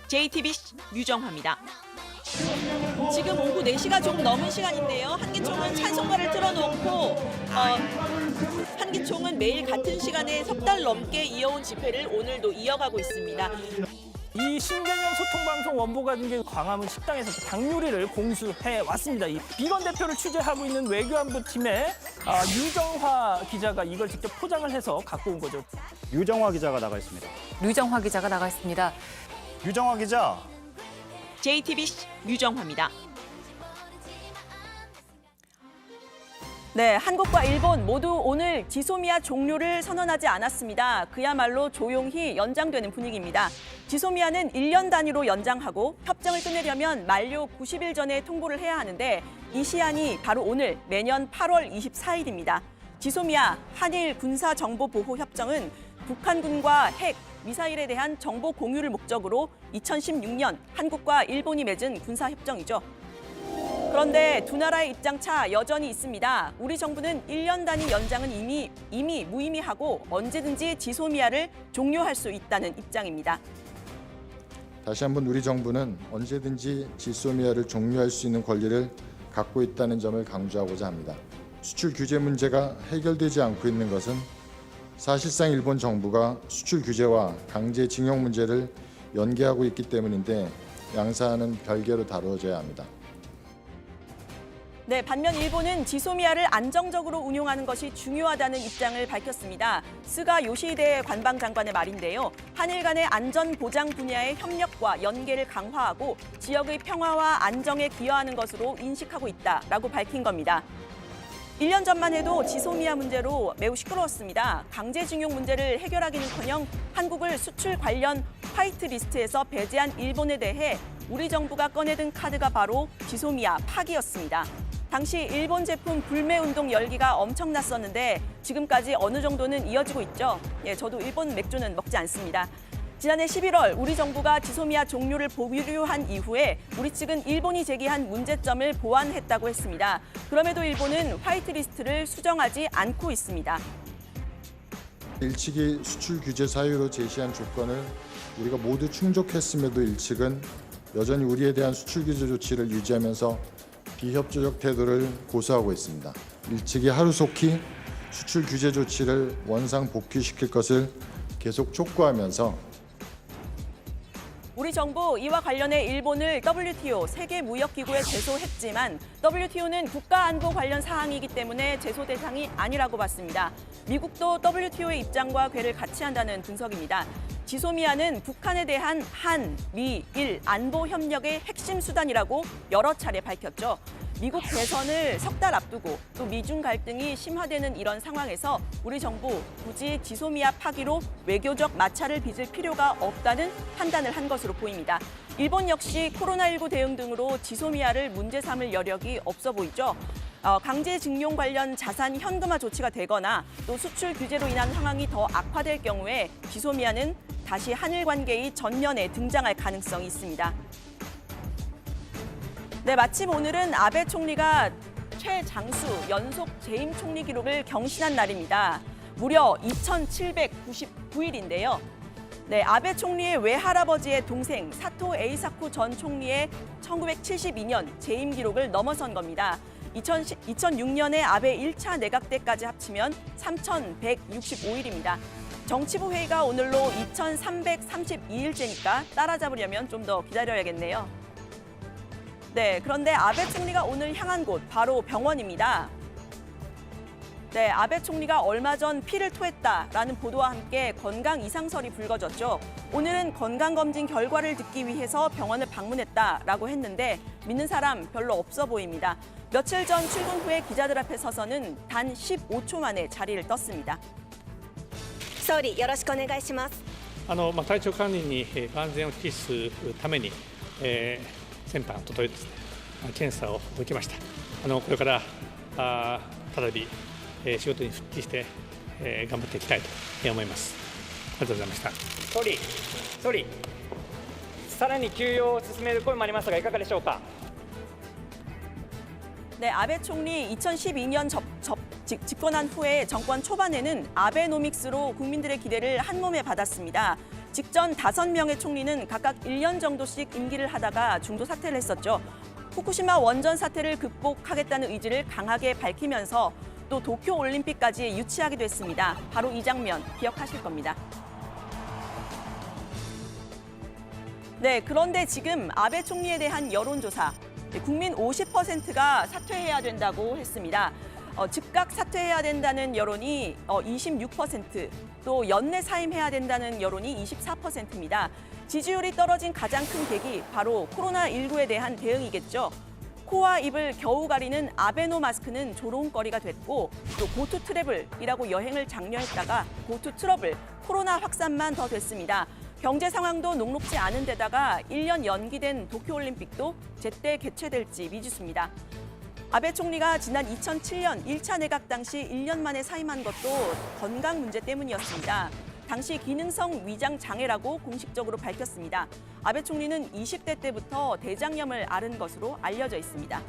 JTBC 유정화입니다. 지금 오후 4시가 조금 넘은 시간인데요. 한기총은 찬송가를 틀어놓고 한기총은 매일 같은 시간에 석 달 넘게 이어온 집회를 오늘도 이어가고 있습니다. 이 신개념 소통방송 원보가족의 광화문 식당에서 닭 요리를 공수해 왔습니다. 이 비건 대표를 취재하고 있는 외교안보 팀의 유정화 기자가 이걸 직접 포장을 해서 갖고 온 거죠. 유정화 기자가 나가 있습니다. 류정화 기자가 나가 있습니다. 유정화 기자. JTBC 유정화입니다. 네, 한국과 일본 모두 오늘 지소미아 종료를 선언하지 않았습니다. 그야말로 조용히 연장되는 분위기입니다. 지소미아는 1년 단위로 연장하고 협정을 끝내려면 만료 90일 전에 통보를 해야 하는데 이 시한이 바로 오늘 매년 8월 24일입니다. 지소미아 한일 군사정보보호협정은 북한군과 핵, 미사일에 대한 정보 공유를 목적으로 2016년 한국과 일본이 맺은 군사협정이죠. 그런데 두 나라의 입장차 여전히 있습니다. 우리 정부는 1년 단위 연장은 이미 무의미하고 언제든지 지소미아를 종료할 수 있다는 입장입니다. 다시 한번 우리 정부는 언제든지 지소미아를 종료할 수 있는 권리를 갖고 있다는 점을 강조하고자 합니다. 수출 규제 문제가 해결되지 않고 있는 것은 사실상 일본 정부가 수출 규제와 강제징용 문제를 연계하고 있기 때문인데 양사안은 별개로 다루어져야 합니다. 네, 반면 일본은 지소미아를 안정적으로 운용하는 것이 중요하다는 입장을 밝혔습니다. 스가 요시히데 관방장관의 말인데요. 한일 간의 안전 보장 분야의 협력과 연계를 강화하고 지역의 평화와 안정에 기여하는 것으로 인식하고 있다라고 밝힌 겁니다. 1년 전만 해도 지소미아 문제로 매우 시끄러웠습니다. 강제징용 문제를 해결하기는커녕 한국을 수출 관련 화이트리스트에서 배제한 일본에 대해 우리 정부가 꺼내든 카드가 바로 지소미아 파기였습니다. 당시 일본 제품 불매 운동 열기가 엄청났었는데 지금까지 어느 정도는 이어지고 있죠. 저도 일본 맥주는 먹지 않습니다. 지난해 11월 우리 정부가 지소미아 종료를 보류한 이후에 우리 측은 일본이 제기한 문제점을 보완했다고 했습니다. 그럼에도 일본은 화이트리스트를 수정하지 않고 있습니다. 일측이 수출 규제 사유로 제시한 조건을 우리가 모두 충족했음에도 일측은 여전히 우리에 대한 수출 규제 조치를 유지하면서 비협조적 태도를 고수하고 있습니다. 일측이 하루속히 수출 규제 조치를 원상 복귀시킬 것을 계속 촉구하면서 우리 정부 이와 관련해 일본을 WTO 세계무역기구에 제소했지만 WTO는 국가안보 관련 사항이기 때문에 제소 대상이 아니라고 봤습니다. 미국도 WTO의 입장과 궤를 같이 한다는 분석입니다. 지소미아는 북한에 대한 한, 미, 일 안보 협력의 핵심 수단이라고 여러 차례 밝혔죠. 미국 대선을 석 달 앞두고 또 미중 갈등이 심화되는 이런 상황에서 우리 정부 굳이 지소미아 파기로 외교적 마찰을 빚을 필요가 없다는 판단을 한 것으로 보입니다. 일본 역시 코로나19 대응 등으로 지소미아를 문제 삼을 여력이 없어 보이죠. 강제징용 관련 자산 현금화 조치가 되거나 또 수출 규제로 인한 상황이 더 악화될 경우에 지소미아는 다시 한일 관계의 전면에 등장할 가능성이 있습니다. 네, 마침 오늘은 아베 총리가 최장수 연속 재임 총리 기록을 경신한 날입니다. 무려 2,799일인데요. 네, 아베 총리의 외할아버지의 동생 사토 에이사쿠 전 총리의 1972년 재임 기록을 넘어선 겁니다. 2006년에 아베 1차 내각 때까지 합치면 3,165일입니다. 정치부 회의가 오늘로 2,332일째니까 따라잡으려면 좀 더 기다려야겠네요. 네, 그런데 아베 총리가 오늘 향한 곳 바로 병원입니다. 네, 아베 총리가 얼마 전 피를 토했다라는 보도와 함께 건강 이상설이 불거졌죠. 오늘은 건강검진 결과를 듣기 위해서 병원을 방문했다라고 했는데 믿는 사람 별로 없어 보입니다. 며칠 전 출근 후에 기자들 앞에 서서는 단 15초 만에 자리를 떴습니다. 総理よろしくお願いします。体調管理に万全を期すために、先般おとといですね、検査を受けました。これから再び仕事に復帰して、頑張っていきたいと思います。ありがとうございました。総理、さらに休養を進める声もありますがいかがでしょうか。 네, 아베 총리 2012년 집권한 후에 정권 초반에는 아베노믹스로 국민들의 기대를 한몸에 받았습니다. 직전 5명의 총리는 각각 1년 정도씩 임기를 하다가 중도 사퇴를 했었죠. 후쿠시마 원전 사태를 극복하겠다는 의지를 강하게 밝히면서 또 도쿄올림픽까지 유치하기도 했습니다. 바로 이 장면 기억하실 겁니다. 네, 그런데 지금 아베 총리에 대한 여론조사, 국민 50%가 사퇴해야 된다고 했습니다. 즉각 사퇴해야 된다는 여론이 26%, 또 연내 사임해야 된다는 여론이 24%입니다. 지지율이 떨어진 가장 큰 계기, 바로 코로나19에 대한 대응이겠죠. 코와 입을 겨우 가리는 아베노 마스크는 조롱거리가 됐고, 또 고투 트래블이라고 여행을 장려했다가 고투 트러블, 코로나 확산만 더 됐습니다. 경제 상황도 녹록지 않은 데다가 1년 연기된 도쿄올림픽도 제때 개최될지 미지수입니다. 아베 총리가 지난 2007년 1차 내각 당시 1년 만에 사임한 것도 건강 문제 때문이었습니다. 당시 기능성 위장 장애라고 공식적으로 밝혔습니다. 아베 총리는 20대 때부터 대장염을 앓은 것으로 알려져 있습니다.